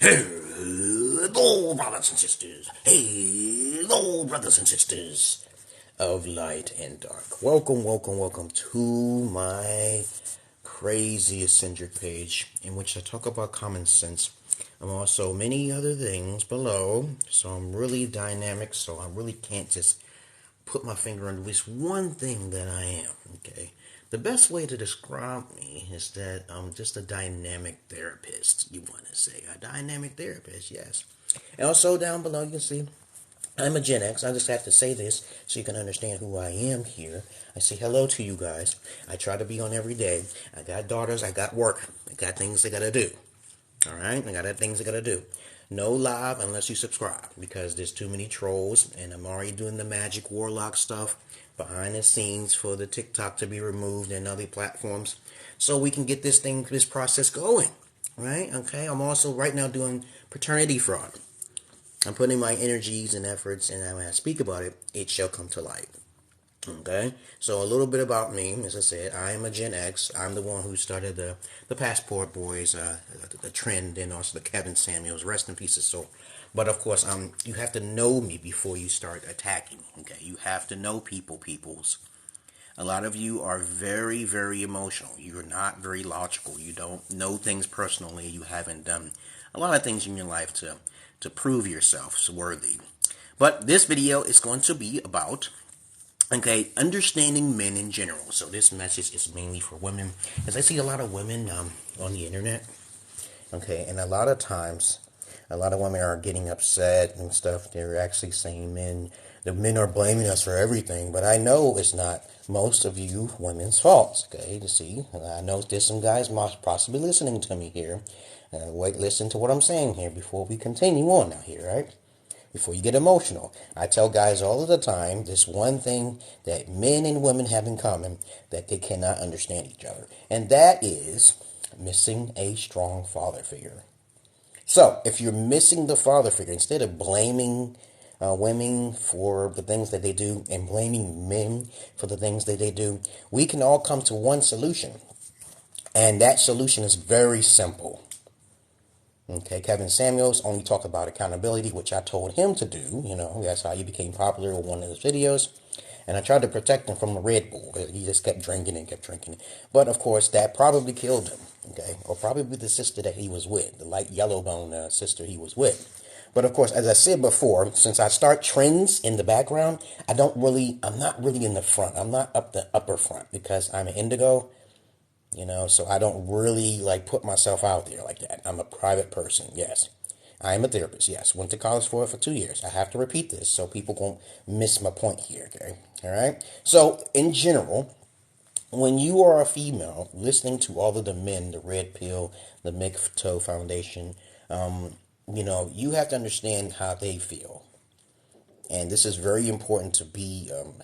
Hello, brothers and sisters. Hello, brothers and sisters of light and dark. Welcome to my crazy eccentric page in which I talk about common sense and also many other things below. So I'm really dynamic, so I really can't just put my finger on at least one thing that I am, okay? The best way to describe me is that I'm just a dynamic therapist, you want to say. A dynamic therapist, yes. And also down below you can see I'm a Gen X. I just have to say this so you can understand who I am here. I say hello to you guys. I try to be on every day. I got daughters. I got work. I got things I got to do. All right? I got things I got to do. No live unless you subscribe because there's too many trolls. And I'm already doing the magic Warlock stuff behind the scenes for the TikTok to be removed and other platforms so we can get this process going. Right? Okay? I'm also right now doing paternity fraud. I'm putting my energies and efforts, and when I speak about it, it shall come to light. Okay? So a little bit about me. As I said, I am a Gen X. I'm the one who started the Passport Boys, the trend, and also the Kevin Samuels. Rest in peace, soul. But of course, you have to know me before you start attacking. Okay? You have to know peoples. A lot of you are very, very emotional. You're not very logical. You don't know things personally. You haven't done a lot of things in your life to prove yourself worthy. But this video is going to be about, okay, understanding men in general. So this message is mainly for women, because I see a lot of women on the internet, okay, and a lot of times, a lot of women are getting upset and stuff. They're actually saying the men are blaming us for everything, but I know it's not most of you women's faults, okay, you see. I know there's some guys possibly listening to me here. Listen to what I'm saying here before we continue on now here, right? Before you get emotional. I tell guys all of the time, this one thing that men and women have in common, that they cannot understand each other. And that is missing a strong father figure. So, if you're missing the father figure, instead of blaming women for the things that they do and blaming men for the things that they do, we can all come to one solution. And that solution is very simple. Okay, Kevin Samuels only talked about accountability, which I told him to do. You know, that's how he became popular with one of his videos. And I tried to protect him from the Red Bull. He just kept drinking. But, of course, that probably killed him. Okay, or probably the sister that he was with, the light yellow bone sister he was with. But, of course, as I said before, since I start trends in the background, I'm not really in the front. I'm not up the upper front because I'm an indigo. You know, so I don't really put myself out there like that. I'm a private person, yes. I am a therapist, yes. Went to college for 2 years. I have to repeat this so people won't miss my point here, okay? All right? So, in general, when you are a female listening to all of the men, the Red Pill, the MGTOW Foundation, you have to understand how they feel. And this is very important to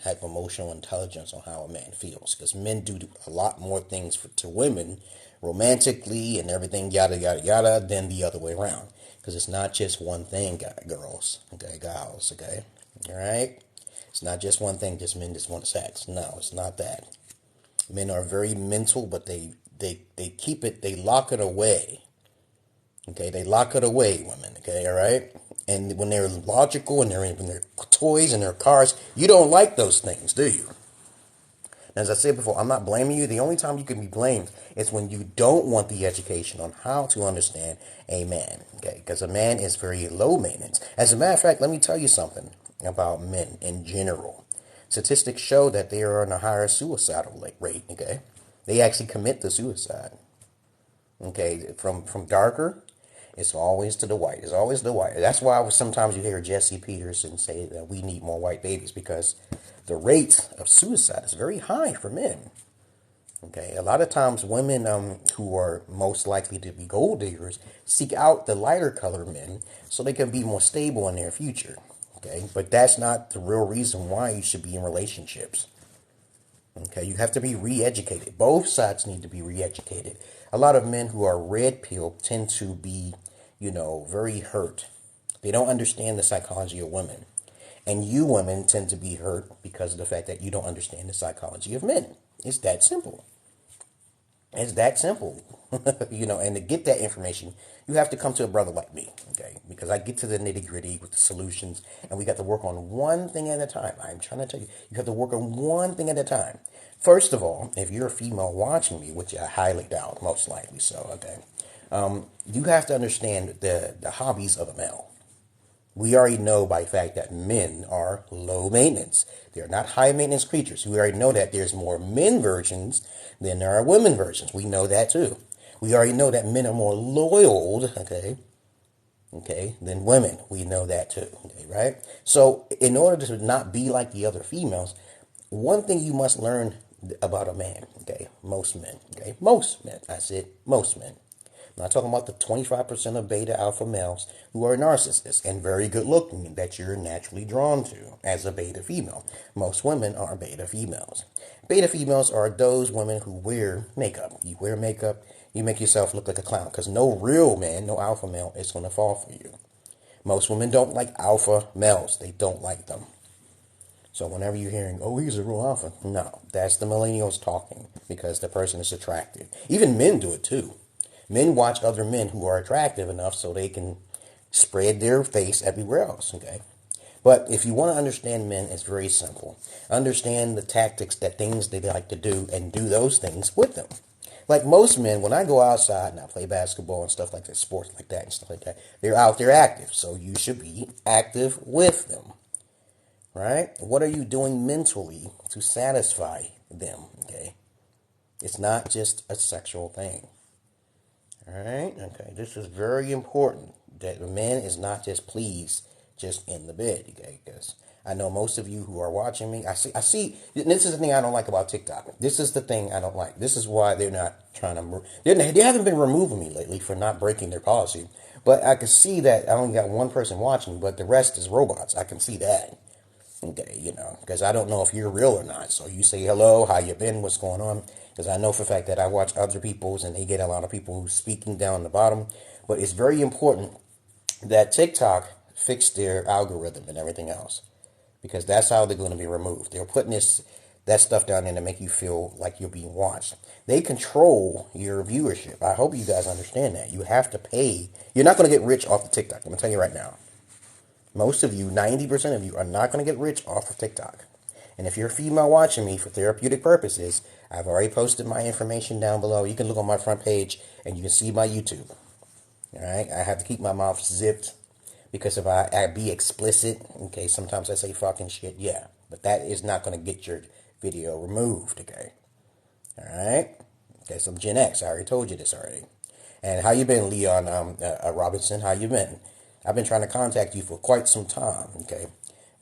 have emotional intelligence on how a man feels. Because men do a lot more things to women, romantically and everything, yada, yada, yada, than the other way around. Because it's not just one thing, gals, okay? All right? It's not just one thing, just men just want sex. No, it's not that. Men are very mental, but they keep it, they lock it away. Okay, they lock it away, women, okay, all right? And when they're logical and they're in their toys and their cars, you don't like those things, do you? As I said before, I'm not blaming you. The only time you can be blamed is when you don't want the education on how to understand a man, okay? Because a man is very low maintenance. As a matter of fact, let me tell you something about men in general. Statistics show that they are on a higher suicidal rate, okay? They actually commit the suicide, okay? From darker, it's always to the white. It's always the white. That's why sometimes you hear Jesse Peterson say that we need more white babies, because the rate of suicide is very high for men. Okay, a lot of times women who are most likely to be gold diggers seek out the lighter colored men so they can be more stable in their future. Okay, but that's not the real reason why you should be in relationships. Okay, you have to be re-educated. Both sides need to be re-educated. A lot of men who are red pill tend to be, very hurt. They don't understand the psychology of women. And you women tend to be hurt because of the fact that you don't understand the psychology of men. It's that simple. It's that simple. And to get that information, you have to come to a brother like me, okay? Because I get to the nitty gritty with the solutions, and we got to work on one thing at a time. I'm trying to tell you, you have to work on one thing at a time. First of all, if you're a female watching me, which I highly doubt, most likely so, okay, you have to understand the hobbies of a male. We already know by fact that men are low maintenance. They're not high maintenance creatures. We already know that there's more men versions than there are women versions. We know that too. We already know that men are more loyal, than women. We know that too, right? So in order to not be like the other females, one thing you must learn about a man, most men, most men, I said most men. I'm not talking about the 25% of beta alpha males who are narcissists and very good looking that you're naturally drawn to as a beta female. Most women are beta females. Beta females are those women who wear makeup. You wear makeup, you make yourself look like a clown because no real man, no alpha male is going to fall for you. Most women don't like alpha males. They don't like them. So whenever you're hearing, oh, he's a real alpha, no, that's the millennials talking because the person is attractive. Even men do it too. Men watch other men who are attractive enough so they can spread their face everywhere else, But if you want to understand men, it's very simple. Understand the tactics, that things they like to do, and do those things with them. Like most men, when I go outside and I play basketball and stuff like that, sports like that and stuff like that, they're out there active. So you should be active with them, right? What are you doing mentally to satisfy them, It's not just a sexual thing. All right. Okay. This is very important that the man is not just pleased just in the bed. Because I know most of you who are watching me, I see. This is the thing I don't like about TikTok. This is the thing I don't like. This is why they're not trying to. They haven't been removing me lately for not breaking their policy. But I can see that I only got one person watching, but the rest is robots. I can see that. Because I don't know if you're real or not. So you say hello, how you been, what's going on? Because I know for a fact that I watch other people's and they get a lot of people who's speaking down the bottom. But it's very important that TikTok fix their algorithm and everything else. Because that's how they're going to be removed. They're putting that stuff down there to make you feel like you're being watched. They control your viewership. I hope you guys understand that. You have to pay. You're not going to get rich off of TikTok. I'm going to tell you right now. Most of you, 90% of you, are not going to get rich off of TikTok. And if you're a female watching me for therapeutic purposes, I've already posted my information down below. You can look on my front page and you can see my YouTube. All right? I have to keep my mouth zipped because if I be explicit, sometimes I say fucking shit, yeah. But that is not going to get your video removed, All right? Okay, so I'm Gen X. I already told you this already. And how you been, Leon Robinson? How you been? I've been trying to contact you for quite some time,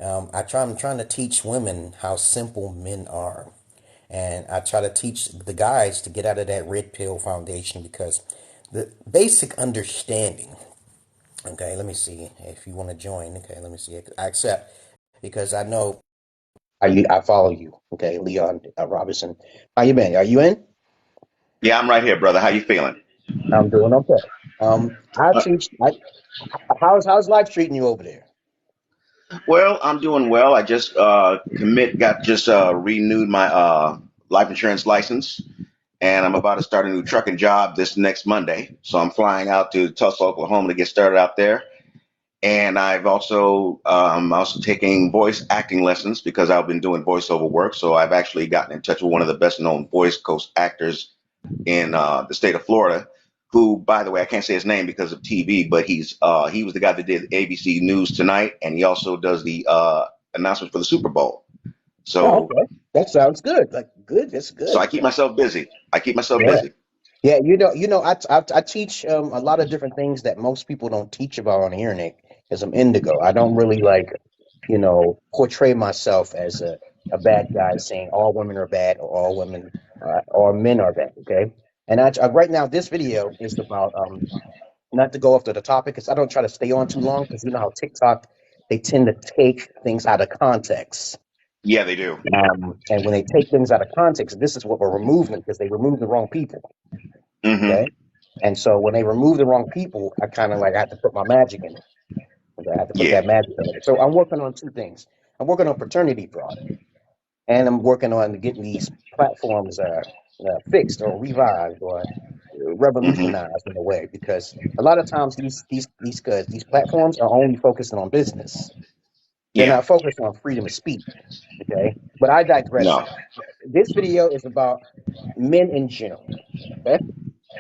I'm trying to teach women how simple men are. And I try to teach the guys to get out of that red pill foundation because the basic understanding, let me see if you want to join, let me see, I accept because I know I follow you, Leon Robinson. How you been? Are you in? Yeah, I'm right here, brother. How you feeling? I'm doing okay. How's life treating you over there? Well, I'm doing well. I just renewed my life insurance license, and I'm about to start a new trucking job this next Monday. So I'm flying out to Tulsa, Oklahoma to get started out there. And I've also taking voice acting lessons because I've been doing voiceover work. So I've actually gotten in touch with one of the best known voice coach actors in the state of Florida, who, by the way, I can't say his name because of TV, but he was the guy that did ABC News Tonight, and he also does the announcements for the Super Bowl. Oh, So, okay. That sounds good. Like good. That's so good. I keep myself busy. I keep myself Yeah. busy. Yeah. I teach a lot of different things that most people don't teach about on the internet because I'm indigo. I don't really portray myself as a bad guy saying all women are bad or all women or men are bad. Okay. And right now, this video is about, not to go off to the topic because I don't try to stay on too long because you know how TikTok, they tend to take things out of context. Yeah, they do. And when they take things out of context, this is what we're removing because they remove the wrong people. Okay. Hmm. And so when they remove the wrong people, I kind of like I have to put my magic in it. Okay? I have to put Yeah. that magic in it. So I'm working on two things. I'm working on paternity fraud, and I'm working on getting these platforms. fixed or revised or Hmm. revolutionized in a way, because a lot of times these platforms are only focusing on business. They're Yeah. not focused on freedom of speech. Okay, but I digress No. here. This video is about men in general. Okay,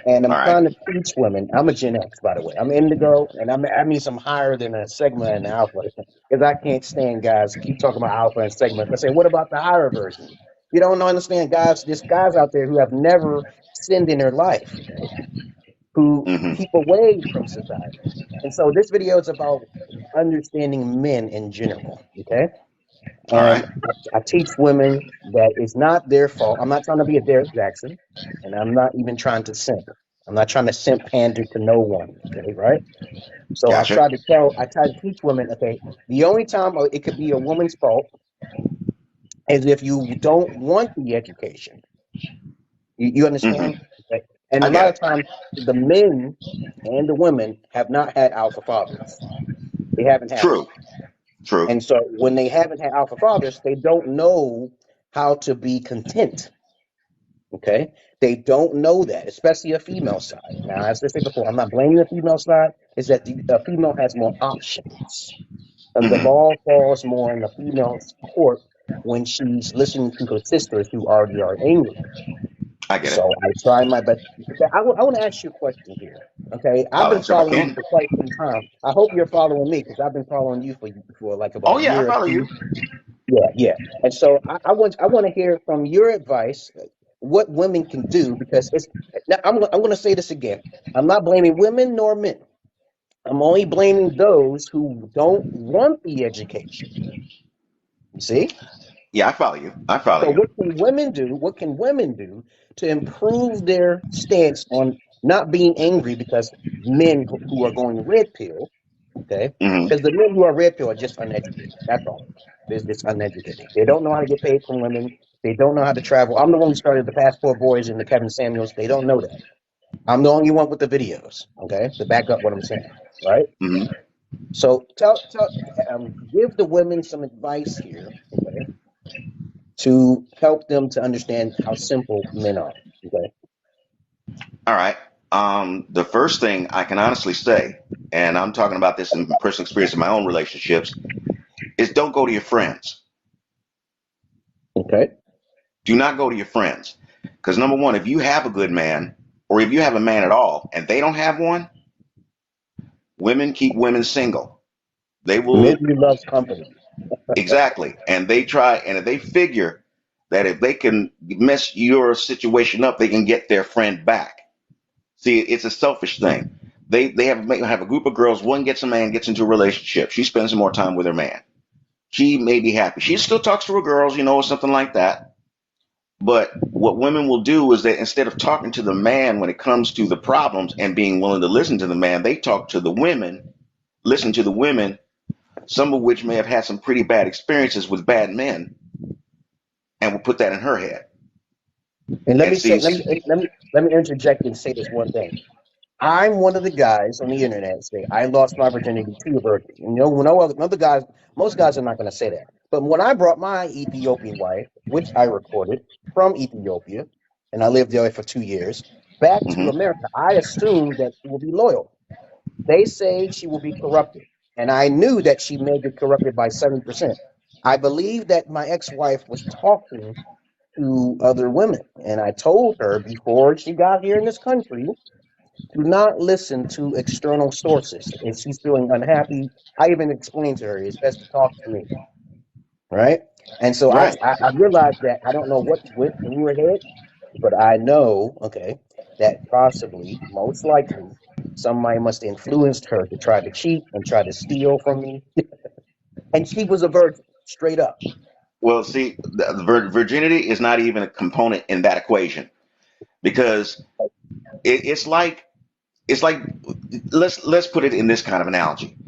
and I'm All right. trying to teach women. I'm a Gen X, by the way. I'm indigo, and I mean I'm higher than a Sigma and Alpha, because I can't stand guys keep talking about Alpha and Sigma. I say, what about the higher version? You don't understand, guys. There's guys out there who have never sinned in their life, okay, who Hmm. keep away from society. And so this video is about understanding men in general, okay? All right. And I teach women that it's not their fault. I'm not trying to be a Derek Jackson, and I'm not even trying to simp. I'm not trying to simp pander to no one, okay, right? So Gotcha. I try to teach women, okay, the only time it could be a woman's fault is if you don't want the education. You Hmm. understand? Okay. And I a lot get of it. times, the men and the women have not had alpha fathers. They haven't had them. True. True. And so when they haven't had alpha fathers, they don't know how to be content. Okay. They don't know that, especially a female side. Now, as I said before, I'm not blaming the female side, is that the female has more options. And the Hmm. ball falls more in the female's court when she's listening to her sisters who already are angry. I get it. So I try my best. Okay, I want to ask you a question here. Okay, I've I'll been answer if I following you can. for quite some time. I hope you're following me, because I've been following you for like about Oh a yeah, I year or follow you. two. Yeah, yeah. And so I want to hear from your advice what women can do, because it's now I'm going to say this again. I'm not blaming women nor men. I'm only blaming those who don't want the education. You see? Yeah, I follow you. I follow So you. what can women do? What can women do to improve their stance on not being angry because men who are going red pill, okay? Hmm. Because the men who are red pill are just uneducated. That's all. They're just uneducated. They don't know how to get paid from women. They don't know how to travel. I'm the one who started the Passport Boys and the Kevin Samuels. They don't know that. I'm the only one with the videos, okay, to back up what I'm saying, right? Hmm. So give the women some advice here, okay, to help them to understand how simple men are. Okay. All right. The first thing I can honestly say, and I'm talking about this in personal experience in my own relationships, is don't go to your friends. Okay. Do not go to your friends. Because number one, if you have a good man, or if you have a man at all, and they don't have one, women keep women single. They will. Misery loves company. Exactly. And they try, and if they figure that if they can mess your situation up, they can get their friend back. See, it's a selfish thing. They have a group of girls. One gets a man, gets into a relationship. She spends some more time with her man. She may be happy. She still talks to her girls, or something like that. But what women will do is that instead of talking to the man when it comes to the problems and being willing to listen to the man, they talk to the women, listen to the women, some of which may have had some pretty bad experiences with bad men, and will put that in her head. And let And me say, see, let me interject and say this one thing. I'm one of the guys on the internet say I lost my virginity to a virgin. When other guys, most guys are not going to say that. But when I brought my Ethiopian wife, which I recorded from Ethiopia, and I lived there for 2 years, back to hmm. America, I assumed that she will be loyal. They say she will be corrupted. And I knew that she may get corrupted by 7%. I believe that my ex wife was talking to other women. And I told her before she got here in this country, do not listen to external sources. If she's feeling unhappy, I even explained to her it's best to talk to me. Right. And so Right. I realized that I don't know what went through her head, but I know, okay, that possibly, most likely, somebody must have influenced her to try to cheat and try to steal from me. And she was a virgin, straight up. Well, see, the virginity is not even a component in that equation because it's like it's like let's put it in this kind of analogy.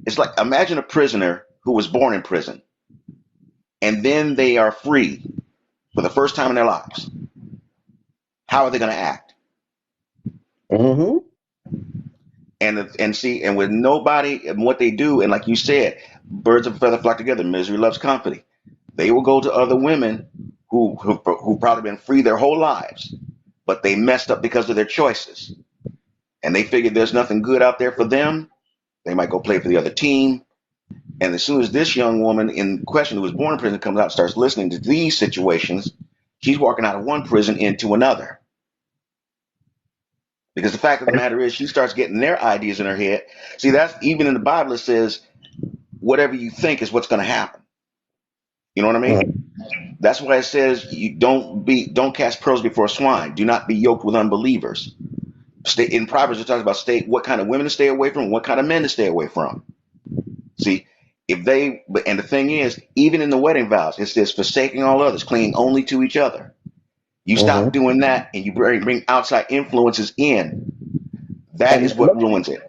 It's like imagine a prisoner who was born in prison and then they are free for the first time in their lives. How are they going to act? Hmm. And see, and with nobody and what they do, and like you said, birds of a feather flock together. Misery loves company. They will go to other women who probably been free their whole lives, but they messed up because of their choices, and they figured there's nothing good out there for them. They might go play for the other team. And as soon as this young woman in question who was born in prison comes out and starts listening to these situations, she's walking out of one prison into another. Because the fact of the matter is, she starts getting their ideas in her head. See, that's even in the Bible, it says, whatever you think is what's going to happen. You know what I mean? That's why it says, you don't cast pearls before swine. Do not be yoked with unbelievers. In Proverbs, it talks about what kind of women to stay away from, what kind of men to stay away from. See, and the thing is, even in the wedding vows, it says, forsaking all others, clinging only to each other. You stop doing that, and you bring outside influences in. That is what ruins it.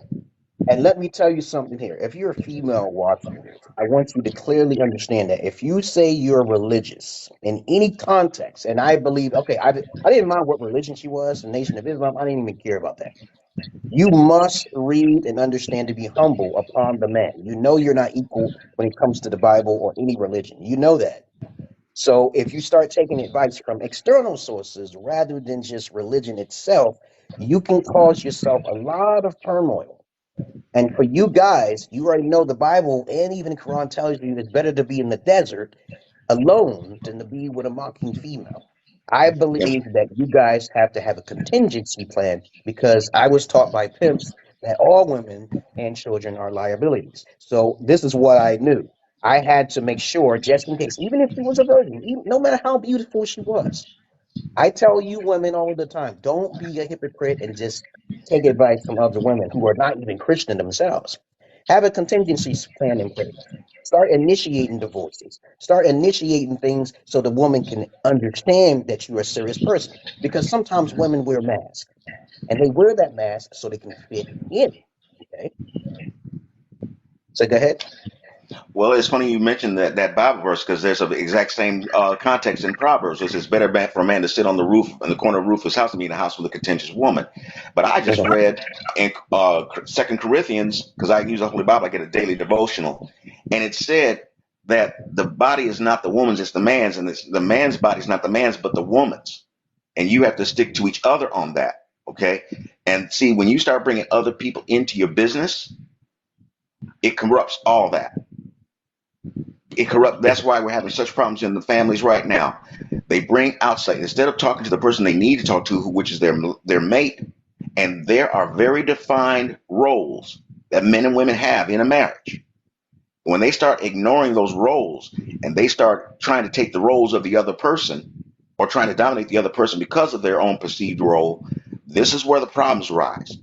And let me tell you something here. If you're a female watching this, I want you to clearly understand that if you say you're religious in any context, and I believe, okay, I didn't mind what religion she was, the Nation of Islam, I didn't even care about that. You must read and understand to be humble upon the man. You know you're not equal when it comes to the Bible or any religion. You know that. So if you start taking advice from external sources rather than just religion itself, you can cause yourself a lot of turmoil. And for you guys, you already know the Bible and even the Quran tells you it's better to be in the desert alone than to be with a mocking female. I believe that you guys have to have a contingency plan because I was taught by pimps that all women and children are liabilities. So this is what I knew. I had to make sure, just in case, even if she was a virgin, no matter how beautiful she was, I tell you women all the time, don't be a hypocrite and just take advice from other women who are not even Christian themselves. Have a contingency plan in place. Start initiating divorces. Start initiating things so the woman can understand that you're a serious person. Because sometimes women wear masks and they wear that mask so they can fit in. Okay. So go ahead. Well, it's funny you mentioned that Bible verse because there's the exact same context in Proverbs. It says, "Better for a man to sit on the roof in the corner of the roof of his house than be in a house with a contentious woman." But I just read in Second Corinthians because I use the Holy Bible. I get a daily devotional, and it said that the body is not the woman's; it's the man's, and the man's body is not the man's, but the woman's. And you have to stick to each other on that. Okay, and see when you start bringing other people into your business, it corrupts all that. That's why we're having such problems in the families right now. They bring outside instead of talking to the person they need to talk to, which is their mate. And there are very defined roles that men and women have in a marriage. When they start ignoring those roles and they start trying to take the roles of the other person or trying to dominate the other person because of their own perceived role, this is where the problems rise.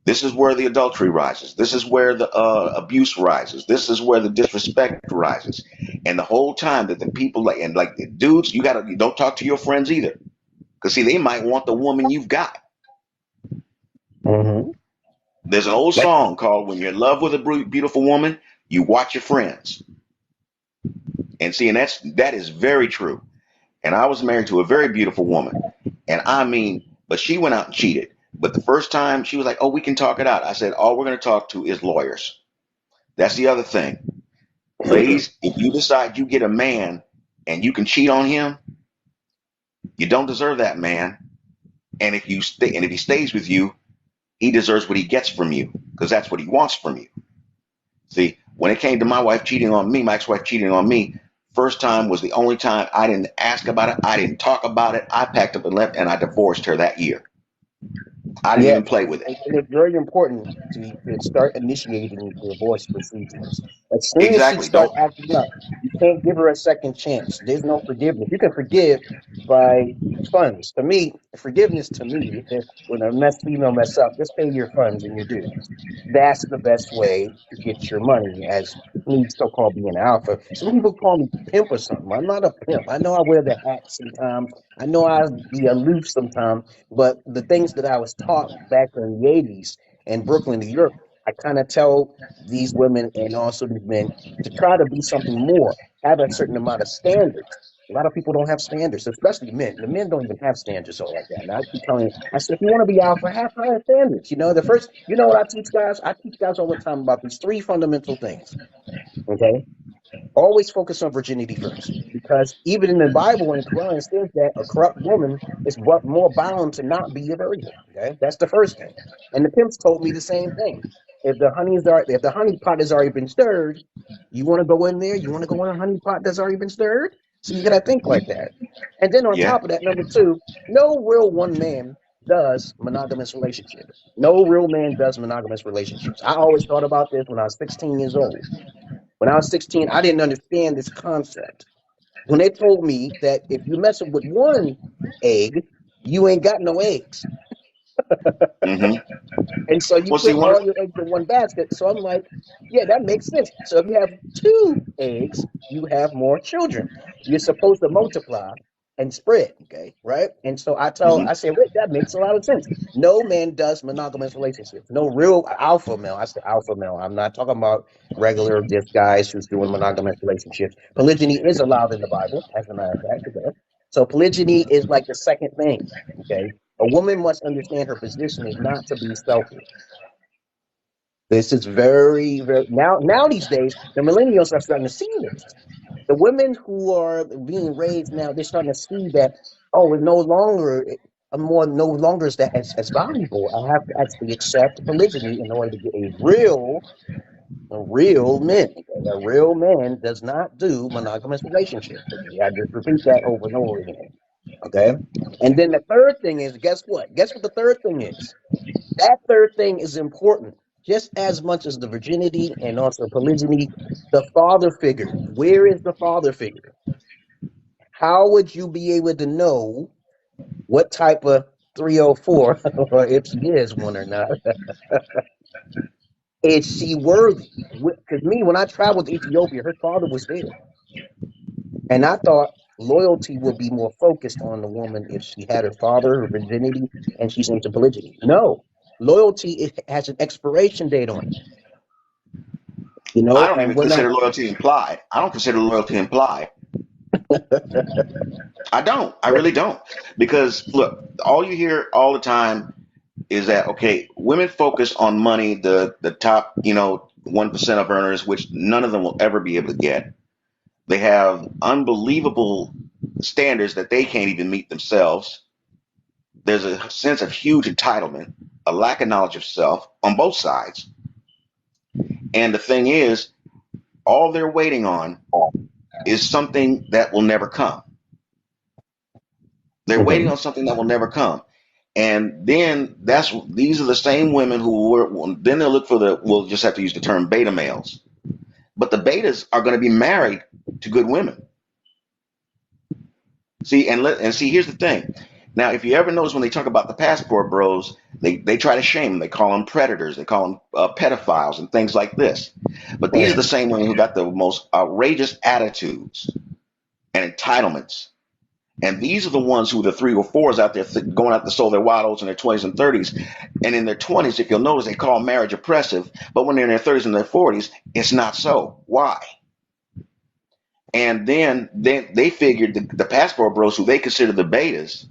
This is where the adultery rises. This is where the abuse rises. This is where the disrespect rises. And the whole time that the people like the dudes, you don't talk to your friends either, because see they might want the woman you've got. Mm-hmm. There's an old song called "When You're in Love with a Beautiful Woman, You Watch Your Friends." And see, and that is very true. And I was married to a very beautiful woman, and I mean, but she went out and cheated. But the first time she was like, "Oh, we can talk it out." I said, "All we're going to talk to is lawyers." That's the other thing. Ladies, if you decide you get a man and you can cheat on him, you don't deserve that man. And if he stays with you, he deserves what he gets from you because that's what he wants from you. See, when it came to my wife cheating on me, my ex-wife cheating on me, first time was the only time I didn't ask about it. I didn't talk about it. I packed up and left, and I divorced her that year. I didn't even play with it. And it's very important to start initiating divorce procedures. As soon as she Exactly. starts Don't. acting up, you can't give her a second chance. There's no forgiveness. You can forgive by funds. To me, forgiveness to me, when a female mess up, just pay your funds and you're due. That's the best way to get your money as me so-called being alpha. Some people call me pimp or something. I'm not a pimp. I know I wear the hat sometimes. I know I be aloof sometimes, but the things that I was taught back in the 80s in Brooklyn, New York, I kind of tell these women and also these men to try to be something more, have a certain amount of standards. A lot of people don't have standards, especially men. The men don't even have standards or like that. And I keep telling you, I said, if you want to be alpha, have higher standards. You know, the first, you know what I teach guys? I teach guys all the time about these three fundamental things. Okay. Always focus on virginity first, because even in the Bible and Quran it says that a corrupt woman is more bound to not be a virgin. Okay, that's the first thing. And the pimps told me the same thing. If the honey pot has already been stirred, you want to go in there. You want to go in a honey pot that's already been stirred. So you got to think like that. And then on Yeah. top of that, number two, no real one man does monogamous relationships. No real man does monogamous relationships. I always thought about this when I was 16 years old. When I was 16, I didn't understand this concept. When they told me that if you mess with one egg, you ain't got no eggs. Hmm. And so you Well, see, put one. all your eggs in one basket. So I'm like, yeah, that makes sense. So if you have two eggs, you have more children. You're supposed to multiply and spread, okay, right? And so Hmm. I said, wait, that makes a lot of sense. No man does monogamous relationships. No real alpha male. I said alpha male. I'm not talking about regular just guys who's doing monogamous relationships. Polygyny is allowed in the Bible, as a matter of fact. Okay? So polygyny is like the second thing, okay? A woman must understand her position is not to be selfish. This is very, very now these days, the millennials are starting to see this. The women who are being raised now, they're starting to see that, oh, it no longer no longer is that as valuable. I have to actually accept polygyny in order to get a real man. Okay? A real man does not do monogamous relationships. Okay? I just repeat that over and over again. Okay. And then the third thing is, guess what? Guess what the third thing is? That third thing is important just as much as the virginity and also polygyny. The father figure. Where is the father figure? How would you be able to know what type of 304, or if she is one or not, is she worthy? Because me, when I traveled to Ethiopia, her father was there. And I thought loyalty would be more focused on the woman if she had her father, her virginity, and she's into polygyny. No, loyalty has an expiration date on it, I don't and even we're not. consider loyalty implied. I don't consider loyalty implied. I don't. I really don't. Because look, all you hear all the time is that okay, women focus on money, the top, 1% of earners, which none of them will ever be able to get. They have unbelievable standards that they can't even meet themselves. There's a sense of huge entitlement, a lack of knowledge of self on both sides. And the thing is, all they're waiting on is something that will never come. They're waiting Mhm. on something that will never come. And then these are the same women then they'll look for we'll just have to use the term beta males. But the betas are going to be married to good women. See, and see, here's the thing. Now, if you ever notice when they talk about the passport bros, they try to shame them. They call them predators. They call them pedophiles and things like this. But these are the Mhm. same women who got the most outrageous attitudes and entitlements. And these are the ones who are the 304s out there going out to sow their wild oats in their 20s and 30s. And in their 20s, if you'll notice, they call marriage oppressive. But when they're in their 30s and their 40s, it's not so. Why? And then they figured the passport bros, who they consider the betas,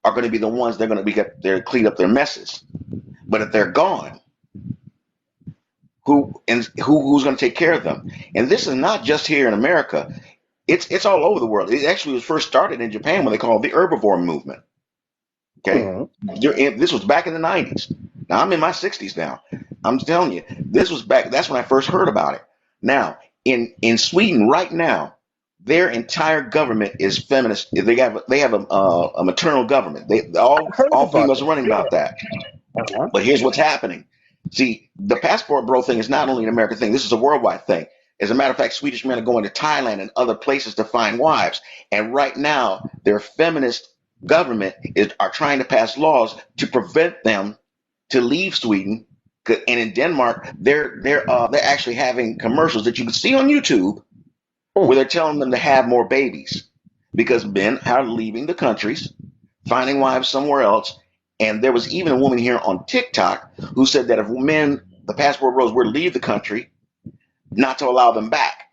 are going to be the ones they're going to be there to clean up their messes. But if they're gone, who's going to take care of them? And this is not just here in America. It's all over the world. It actually was first started in Japan when they called it the herbivore movement. Okay, Mhm. this was back in the 90s. Now I'm in my 60s now. I'm telling you, this was back. That's when I first heard about it. Now in Sweden right now, their entire government is feminist. They have a maternal government. They I heard all about females are that. running Yeah. about that. Uh-huh. But here's what's happening. See, the passport bro thing is not only an American thing. This is a worldwide thing. As a matter of fact, Swedish men are going to Thailand and other places to find wives. And right now, their feminist government are trying to pass laws to prevent them to leave Sweden. And in Denmark, they're actually having commercials that you can see on YouTube where Hmm. they're telling them to have more babies because men are leaving the countries, finding wives somewhere else. And there was even a woman here on TikTok who said that if the passport bros, were to leave the country, not to allow them back.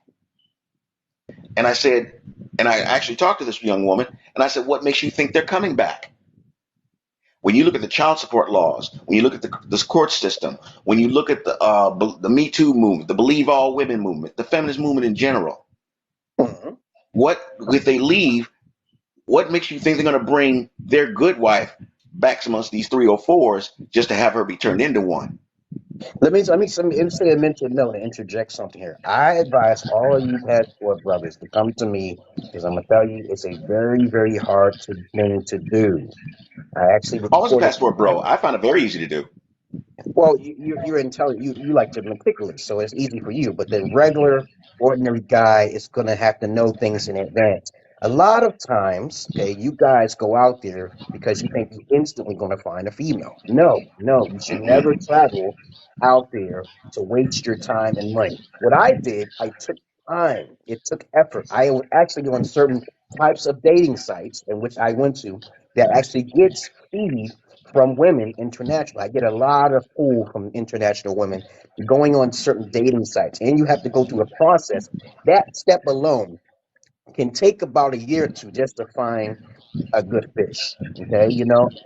And I said, and I actually talked to this young woman, and I said, what makes you think they're coming back? When you look at the child support laws, when you look at this court system, when you look at the Me Too movement, the Believe All Women movement, the feminist movement in general, What if they leave? What makes you think they're going to bring their good wife back amongst these 304s just to have her be turned into one? Let me say a mention note and interject something here. I advise all of you passport brothers to come to me because I'm gonna tell you it's a very, very hard thing to do. I actually I was a recorded. passport bro. I found it very easy to do. Well, you're intelligent. You like to meticulous, so it's easy for you. But the regular, ordinary guy is going to have to know things in advance. A lot of times, okay, you guys go out there because you think you're instantly going to find a female. No, no, you should never Mm-mm. travel out there to waste your time and money. What I did, I took time. It took effort. I was actually on certain types of dating sites in which I went to that actually gets feed from women international. I get a lot of pull from international women going on certain dating sites, and you have to go through a process. That step alone can take about a year or two just to find a good fish. Okay,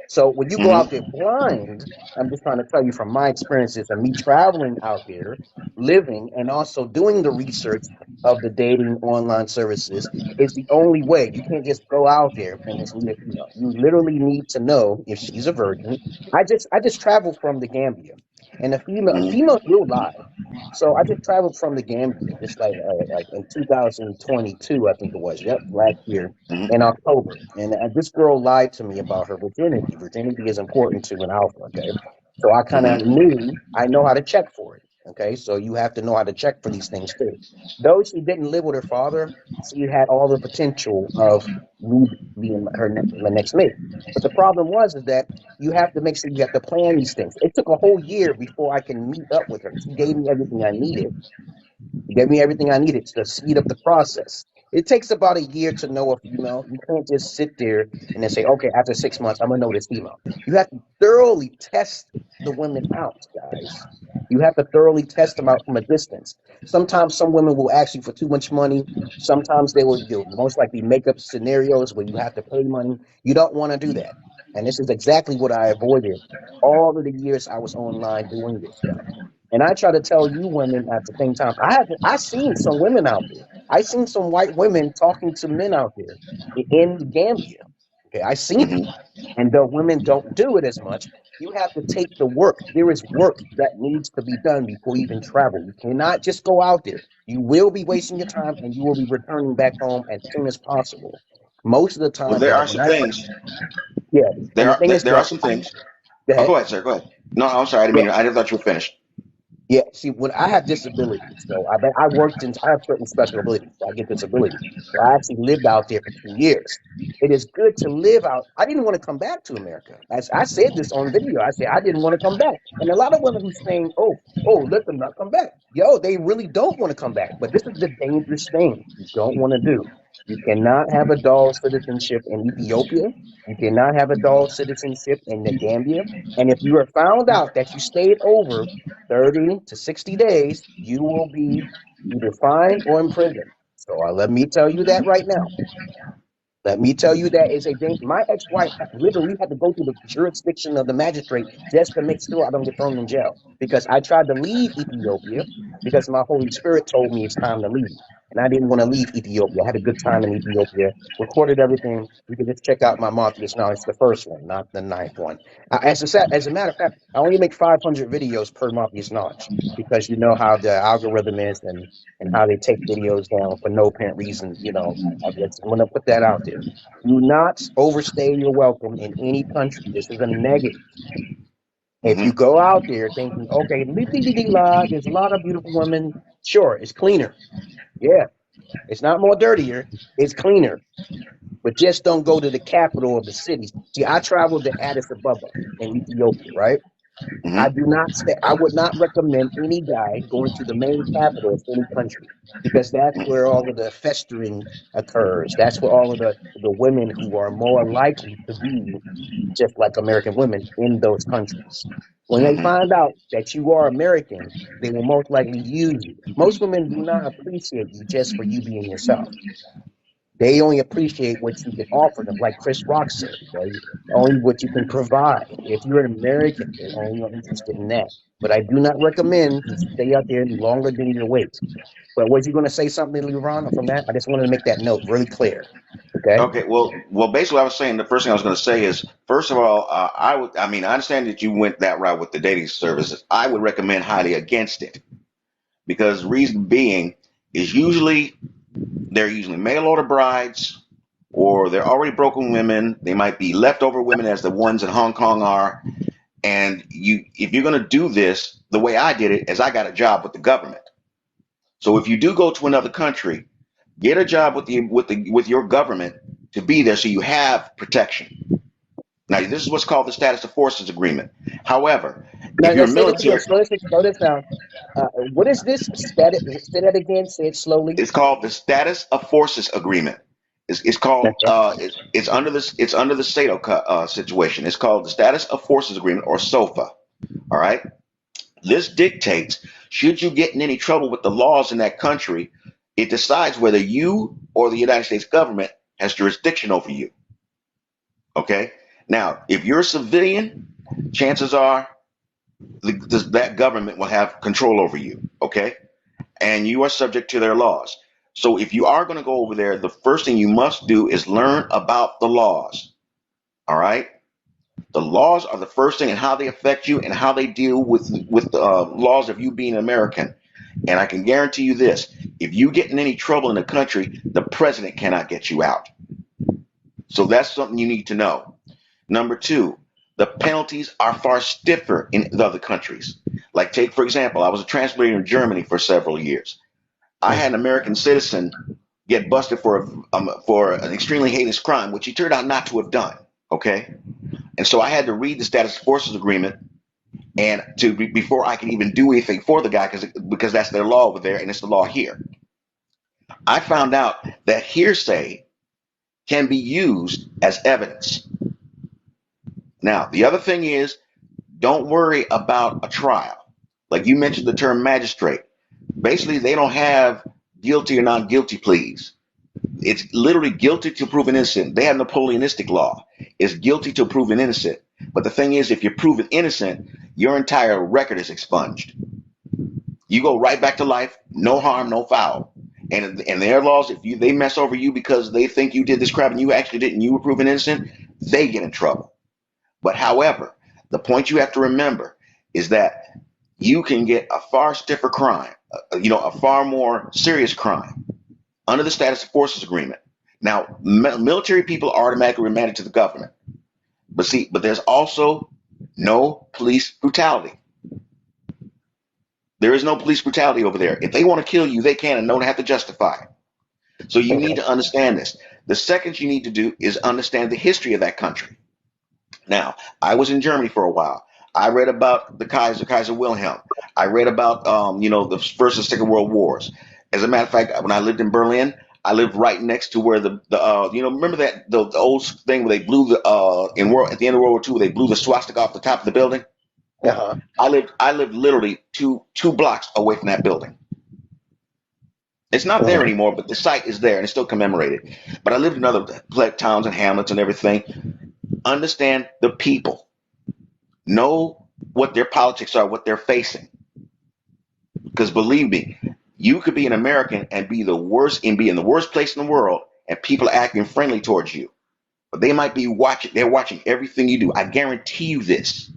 So when you go out there Mm-hmm. blind, I'm just trying to tell you from my experiences and me traveling out there, living, and also doing the research of the dating online services is the only way. You can't just go out there and just meet a female. You literally need to know if she's a virgin. I just traveled from the Gambia, and a female Mm-hmm. females will lie. So I just traveled from the Gambia, just like in 2022, I think it was. Yep, last year in Mm-hmm. October. And this girl lied to me about her virginity. Virginity is important to an alpha, okay? So I kind of Mm-hmm. knew, I know how to check for it, okay? So you have to know how to check for these things too. Though she didn't live with her father, she had all the potential of me being my next mate. But the problem was is that you have to make sure you have to plan these things. It took a whole year before I can meet up with her. She gave me everything I needed. You gave me everything I needed to speed up the process. It takes about a year to know a female. You can't just sit there and then say, okay, after 6 months, I'm going to know this female. You have to thoroughly test the women out, guys. You have to thoroughly test them out from a distance. Sometimes some women will ask you for too much money. Sometimes they'll most likely make up scenarios where you have to pay money. You don't want to do that. And this is exactly what I avoided all of the years I was online doing this stuff. And I try to tell you women at the same time. I seen some women out there. I seen some white women talking to men out there in Gambia. Okay, I seen it. Mm-hmm. And though women don't do it as much, you have to take the work. There is work that needs to be done before you even travel. You cannot just go out there. You will be wasting your time and you will be returning back home as soon as possible. Most of the Well, time there that are when some I things. yeah, and There the are thing is there are that some things. go Oh, ahead. go ahead, sir. Go ahead. No, I'm sorry. I didn't Yeah, mean. I didn't thought you were finished. Yeah, see, when I have disabilities, so I have certain special abilities. So I get disabilities. So I actually lived out there for 2 years. It is good to live out. I didn't want to come back to America. As I said this on video, I said I didn't want to come back. And a lot of women who's saying, let them not come back. Yo, they really don't want to come back. But this is the dangerous thing you don't want to do. You cannot have a dual citizenship in Ethiopia. You cannot have a dual citizenship in the Gambia. And if you are found out that you stayed over 30 to 60 days, you will be either fined or imprisoned. So let me tell you that right now. Let me tell you that is a danger. My ex-wife literally had to go through the jurisdiction of the magistrate just to make sure I don't get thrown in jail. Because I tried to leave Ethiopia because my Holy Spirit told me it's time to leave. And I didn't want to leave Ethiopia. I had a good time in Ethiopia, recorded everything. You can just check out my Morpheus now. It's the first one, not the ninth one. As a matter of fact, I only make 500 videos per Morpheus Knowledge because you know how the algorithm is and how they take videos down for no apparent reason. I'm going to put that out there. Do not overstay your welcome in any country. This is a negative. If you Mm-hmm. go out there thinking, okay, there's a lot of beautiful women, sure, it's cleaner. Yeah, it's not more dirtier, it's cleaner. But just don't go to the capital of the cities. See, I traveled to Addis Ababa in Ethiopia, right? I Mm-hmm. do not say I would not recommend any guy going to the main capital of any country because that's where all of the festering occurs. That's where all of the women who are more likely to be just like American women in those countries. When they Mm-hmm. find out that you are American, they will most likely use you. Most women do not appreciate you just for you being yourself. They only appreciate what you can offer them, like Chris Rock said, okay? Only what you can provide. If you're an American, they're only interested in that. But I do not recommend you stay out there longer than your weight. But was you going to say something, LeBron, from that? I just wanted to make that note really clear. Okay. Okay, well, basically, I was saying the first thing I was going to say is, first of all, I mean, I understand that you went that route with the dating services. I would recommend highly against it because reason being is they're usually mail order brides or they're already broken women. They might be leftover women as the ones in Hong Kong are. And if you're going to do this, the way I did it is I got a job with the government. So if you do go to another country, get a job with your government to be there so you have protection. Now, this is what's called the status of forces agreement. However, Now, if you're let's say this again. military, Slow this down. What is this? Say that again. Say it slowly. it's called the status of forces agreement. It's called it's under the SATO situation. It's called the status of forces agreement or SOFA. All right. This dictates should you get in any trouble with the laws in that country, it decides whether you or the United States government has jurisdiction over you. Okay. Now, if you're a civilian, chances are that government will have control over you. Okay. And you are subject to their laws. So if you are going to go over there, the first thing you must do is learn about the laws. All right. The laws are the first thing and how they affect you and how they deal with the laws of you being American. And I can guarantee you this, if you get in any trouble in the country, the president cannot get you out. So that's something you need to know. Number two, the penalties are far stiffer in the other countries. Like take, for example, I was a translator in Germany for several years. I had an American citizen get busted for an extremely heinous crime, which he turned out not to have done. Okay. And so I had to read the status of forces agreement and before I could even do anything for the guy because that's their law over there and it's the law here. I found out that hearsay can be used as evidence. Now, the other thing is don't worry about a trial. Like you mentioned the term magistrate. Basically, they don't have guilty or not guilty pleas. It's literally guilty to proven innocent. They have Napoleonistic law. It's guilty to proven innocent. But the thing is, if you're proven innocent, your entire record is expunged. You go right back to life, no harm, no foul. And their laws, if they mess over you because they think you did this crap and you actually didn't, you were proven innocent, they get in trouble. But however, the point you have to remember is that you can get a far stiffer crime, a far more serious crime under the status of forces agreement. Now, military people are automatically remanded to the government. But there's also no police brutality. There is no police brutality over there. If they want to kill you, they can and don't have to justify it. So you need to understand this. The second you need to do is understand the history of that country. Now, I was in Germany for a while. I read about the Kaiser Wilhelm. I read about, the First and Second World Wars. As a matter of fact, when I lived in Berlin, I lived right next to where remember that the old thing where they blew at the end of World War II, they blew the swastika off the top of the building. Uh-huh. I lived literally two blocks away from that building. It's not there anymore, but the site is there and it's still commemorated. But I lived in other towns and hamlets and everything. Understand the people. Know what their politics are, what they're facing. Because believe me, you could be an American and be in the worst place in the world, and people are acting friendly towards you. But they might be watching everything you do. I guarantee you this.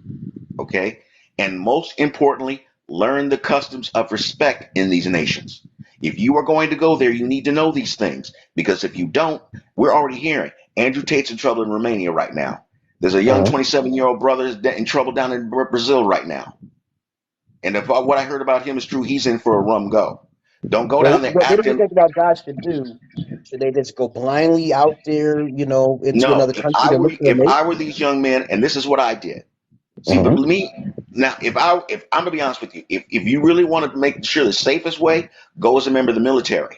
Okay? And most importantly, learn the customs of respect in these nations. If you are going to go there, you need to know these things. Because if you don't, we're already hearing Andrew Tate's in trouble in Romania right now. There's a young 27-year-old brother in trouble down in Brazil right now. And if what I heard about him is true, he's in for a rum go. Don't go down there. What do you think about God should do? Should they just go blindly out there, into another country to look for a mate? If I were these young men, and this is what I did. See, but me now, if I'm gonna be honest with you, if you really want to make sure the safest way, go as a member of the military.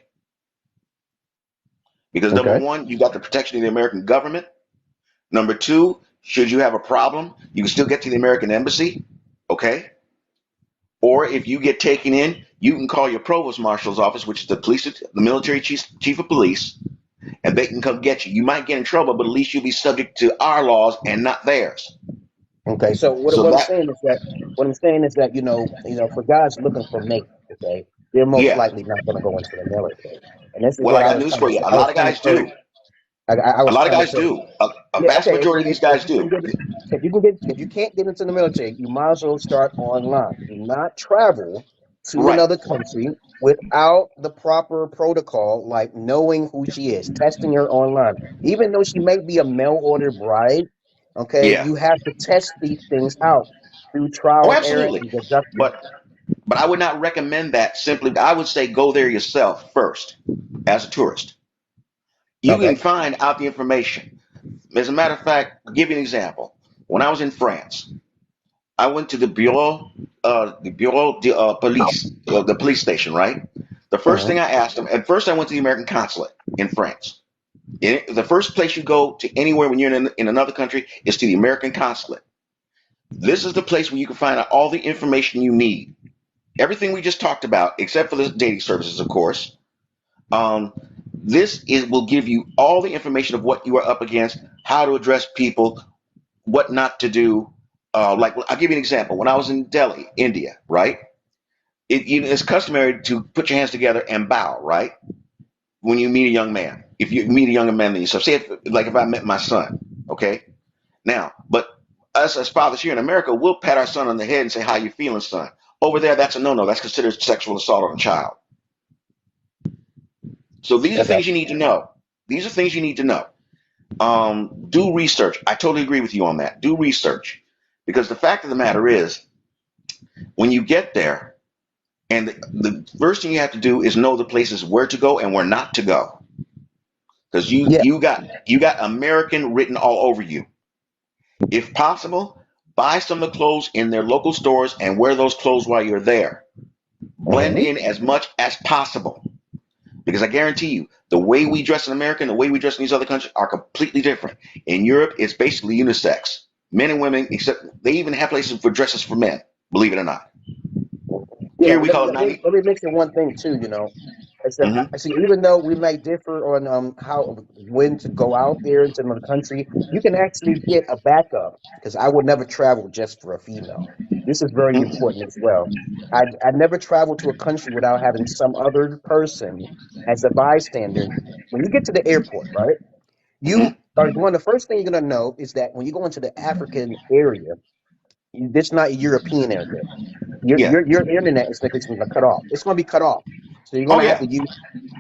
Because number one, you got the protection of the American government. Number two, should you have a problem, you can still get to the American embassy. Okay. Or if you get taken in, you can call your provost marshal's office, which is the military chief of police, and they can come get you. You might get in trouble, but at least you'll be subject to our laws and not theirs. Okay, so So what I'm that, saying is that for guys looking for mates, okay, they're most yeah. likely not going to go into the military, and this is Well, what I got news for you. A I was lot of trying to guys encourage. do. I A was lot of trying to guys encourage. do. A Yeah, vast okay. majority of these guys do. If you can't get into the military, you might as well start online. Do not travel to Right. another country without the proper protocol, like knowing who she is, testing her online. Even though she may be a mail order bride, okay, Yeah. you have to test these things out through Oh, trial and error absolutely. and deduction. But I would not recommend that simply. I would say go there yourself first as a tourist. You can Okay. find out the information. As a matter of fact, I'll give you an example. When I was in France, I went to the Bureau de Police, the police station, right? The first Hmm. thing I asked them, at first I went to the American consulate in France. The first place you go to anywhere when you're in another country is to the American consulate. This is the place where you can find out all the information you need. Everything we just talked about, except for the dating services, of course. Um, will give you all the information of what you are up against, how to address people, what not to do. Like I'll give you an example. When I was in Delhi, India, right? It's customary to put your hands together and bow, right? When you meet a young man, if you meet a younger man than yourself, say if I met my son, okay. Now, but us as fathers here in America, we'll pat our son on the head and say, "How you feeling, son?" Over there, that's a no-no. That's considered sexual assault on a child. So these are Okay. things you need to know. These are things you need to know. Do research. I totally agree with you on that. Do research. Because the fact of the matter is, when you get there, and the first thing you have to do is know the places where to go and where not to go. Because Yeah. you got American written all over you. If possible, buy some of the clothes in their local stores and wear those clothes while you're there. Blend Hmm. in as much as possible. Because I guarantee you, the way we dress in America and the way we dress in these other countries are completely different. In Europe, it's basically unisex. Men and women, except they even have places for dresses for men, believe it or not. Yeah. Here we call it 90. Let me mention one thing too. It's that Mm-hmm. I see. Even though we may differ on how when to go out there into another country, you can actually get a backup. Because I would never travel just for a female. This is very Mm-hmm. important as well. I never travel to a country without having some other person as a bystander. When you get to the airport, right? You Mm-hmm. are one of the first thing you're gonna know is that when you go into the African area, this not a European area. Yeah. Your internet is like it's going to cut off. It's going to be cut off. So you're going Oh, to have yeah. to use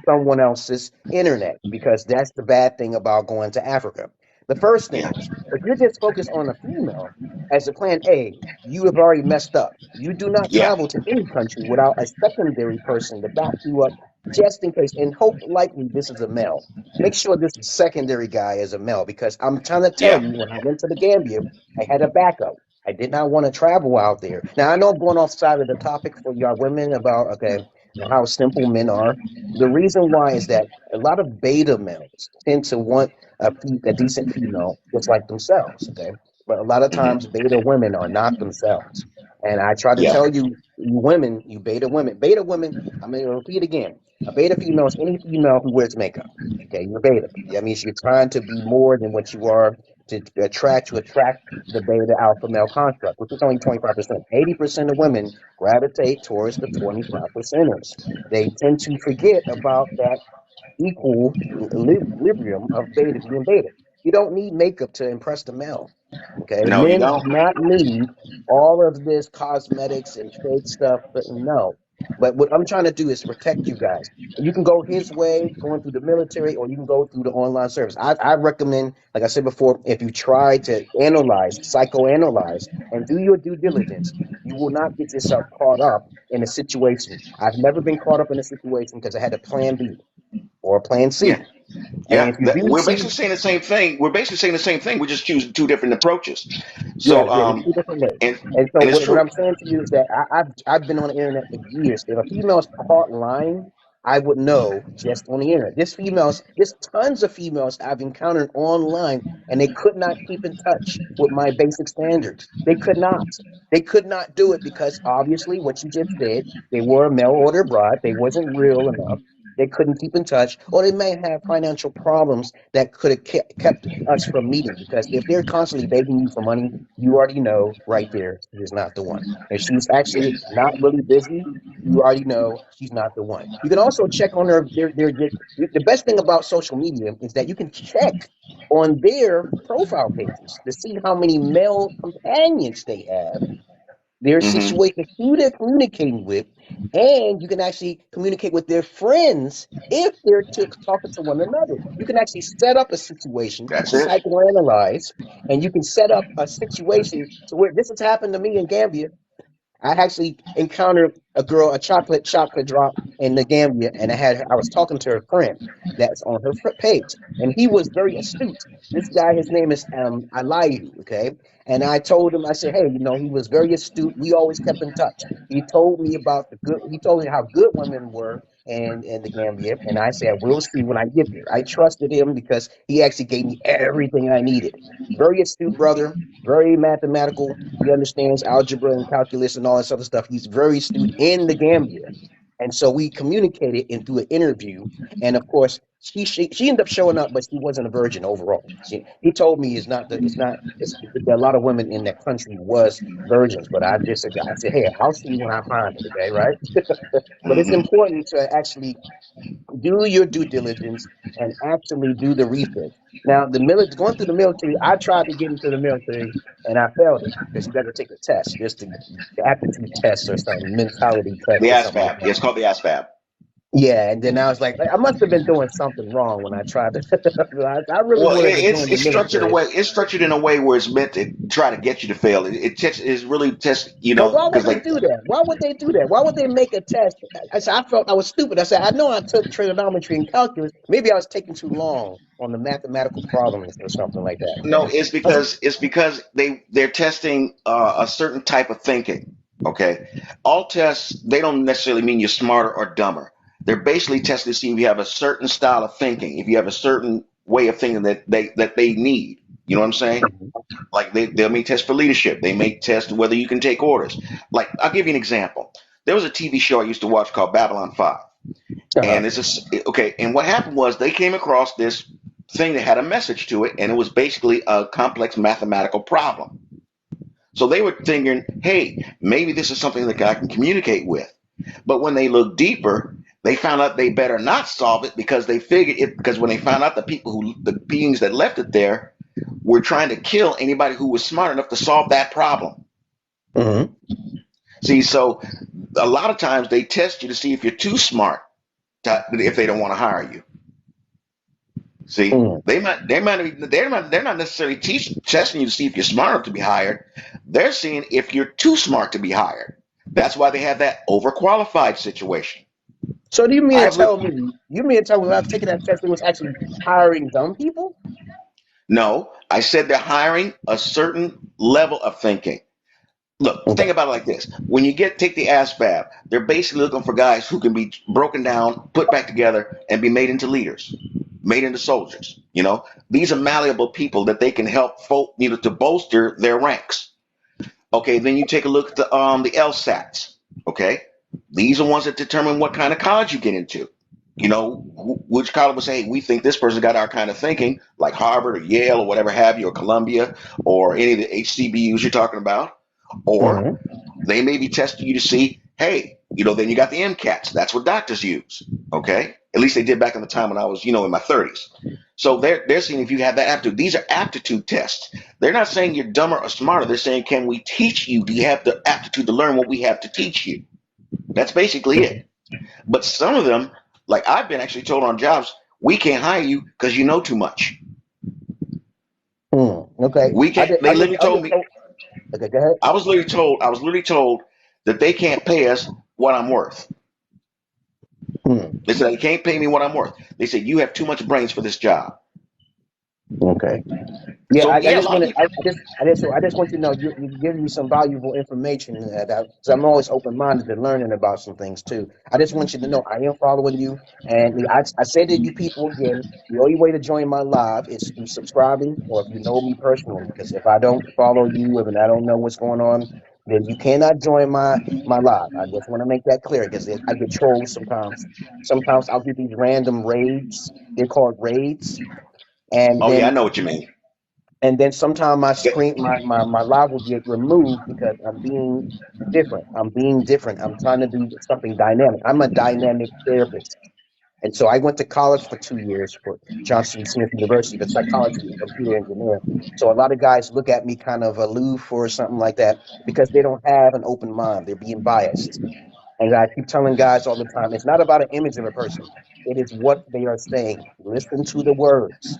someone else's internet because that's the bad thing about going to Africa. The first thing Yeah. is, if you're just focused on a female as a plan A, you have already messed up. You do not Yeah. travel to any country without a secondary person to back you up just in case. And hope likely this is a male. Make sure this secondary guy is a male because I'm trying to tell Yeah. you when I went to the Gambia, I had a backup. I did not want to travel out there. Now I know I'm going off side of the topic for y'all women about how simple men are. The reason why is that a lot of beta males tend to want a decent female just like themselves. Okay, but a lot of times Mm-hmm. beta women are not themselves. And I try to Yeah. tell you, you women, you beta women. I'm going to repeat again. A beta female is any female who wears makeup. Okay, you're beta. That means you're trying to be more than what you are to attract the beta alpha male construct, which is only 25%. 80% of women gravitate towards the 25 percenters. They tend to forget about that equilibrium of beta being beta. You don't need makeup to impress the male. Okay, No, you men do don't. not need all of this cosmetics and fake stuff, but no. But what I'm trying to do is to protect you guys. You can go his way, going through the military, or you can go through the online service. I recommend, like I said before, if you try to analyze, psychoanalyze, and do your due diligence, you will not get yourself caught up in a situation. I've never been caught up in a situation because I had a plan B or a plan Yeah. C. And Yeah. if you do We're see, basically saying the same thing. We're basically saying the same thing. We're just choosing two different approaches. yeah, So, yeah, it's two different ways. and And so it's what true. I'm saying to you is that I've been on the internet for years. If a female's caught lying, I would know just on the internet. There's tons of females I've encountered online, and they could not keep in touch with my basic standards. They could not. They could not do it because obviously what you just said, they were a mail order bride. They wasn't real enough. they couldn't keep in touch, or they may have financial problems that could have kept us from meeting. Because if they're constantly begging you for money, you already know right there she is not the one. If she's actually not really busy, you already know she's not the one. You can also check on her. The best thing about social media is that you can check on their profile pages to see how many male companions they have, their Hmm. situation, who they're communicating with, and you can actually communicate with their friends if they're talking to one another. You can actually set up a situation, That's it. psychoanalyze, and you can set up a situation to where this has happened to me in Gambia. I actually encountered a girl, a chocolate drop in the Gambia, and I was talking to her friend that's on her front page, and he was very astute. This guy, his name is Alayu, okay? And I told him, I said, hey, he was very astute. We always kept in touch. He told me about he told me how good women were in the Gambia, and I said, we'll see when I get there. I trusted him because he actually gave me everything I needed. Very astute brother, very mathematical. He understands algebra and calculus and all this other stuff. He's very astute in the Gambia. And so we communicated and through an interview. And of course, she ended up showing up, but she wasn't a virgin overall. He told me a lot of women in that country was virgins, but I disagreed. I said, hey, I'll see when I find it, okay, right? But it's Hmm. important to actually do your due diligence and actually do the research. Now, going through the military, I tried to get into the military and I failed it because you got to take a test, just the aptitude test or something, mentality test The or something like ASVAB. Yeah, that. it's called the ASVAB. Yeah, and then I was like, I must have been doing something wrong when I tried to. I really Well, wanted to join the it's structured a military. way. It's structured in a way where it's meant to try to get you to fail. It's really test. But why would Because they like do that? Why would they do that? Why would they make a test? I said, I felt I was stupid. I said, I know I took trigonometry and calculus. Maybe I was taking too long on the mathematical problems or something like that. no, I said, it's because they're testing a certain type of thinking. Okay, all tests they don't necessarily mean you're smarter or dumber. They're basically testing to see if you have a certain style of thinking, if you have a certain way of thinking that they need. You know what I'm saying? Like they may test for leadership. They may test whether you can take orders. Like I'll give you an example. There was a TV show I used to watch called Babylon 5. uh-huh. And okay. And what happened was they came across this thing that had a message to it, and it was basically a complex mathematical problem. So they were thinking, hey, maybe this is something that I can communicate with. But when they looked deeper, they found out they better not solve it because they figured it because when they found out the beings that left it there were trying to kill anybody who was smart enough to solve that problem. Hmm. See, so a lot of times they test you to see if you're too smart if they don't want to hire you. See, Hmm. they're not necessarily testing you to see if you're smart enough to be hired. They're seeing if you're too smart to be hired. That's why they have that overqualified situation. So do you mean to I've tell lived, me? You mean to tell me when I was taking that test, it was actually hiring dumb people? no, I said they're hiring a certain level of thinking. Look, Okay. think about it like this: when you take the ASVAB, they're basically looking for guys who can be broken down, put back together, and be made into leaders, made into soldiers. These are malleable people that they can help folk, to bolster their ranks. Okay, then you take a look at the LSATs. Okay, these are ones that determine what kind of college you get into. Which college would say, hey, we think this person got our kind of thinking, like Harvard or Yale or whatever have you, or Columbia or any of the HCBUs you're talking about. Or Hmm. they may be testing you to see, hey, then you got the MCATs. That's what doctors use. Okay, at least they did back in the time when I was, in my 30s. So they're seeing if you have that aptitude. These are aptitude tests. They're not saying you're dumber or smarter. They're saying, can we teach you? Do you have the aptitude to learn what we have to teach you? That's basically it. But some of them, like I've been actually told on jobs, we can't hire you because you know too much. Okay. We can't. They literally I told just me. told. Okay, go ahead. I was literally told that they can't pay us what I'm worth. Hmm. They said they can't pay me what I'm worth. They said you have too much brains for this job. Okay. Yeah, So I yeah, a just lot of wanted, people. I just want you to know you give me some valuable information because I'm always open minded to learning about some things too. I just want you to know I am following you, and I say to you people again, the only way to join my live is through subscribing or if you know me personally. Because if I don't follow you and I don't know what's going on, then you cannot join my live. I just want to make that clear because I get trolled sometimes. Sometimes I'll get these random raids. They're called raids, and Oh yeah, I then know what you mean. sometimes my Yeah. screen, my live will get removed because I'm being different. I'm being different. I'm trying to do something dynamic. I'm a dynamic therapist. And so I went to college for 2 years for Johnson Smith University for psychology and computer engineer. So a lot of guys look at me kind of aloof or something like that because they don't have an open mind. They're being biased. And I keep telling guys all the time, it's not about an image of a person. It is what they are saying. Listen to the words.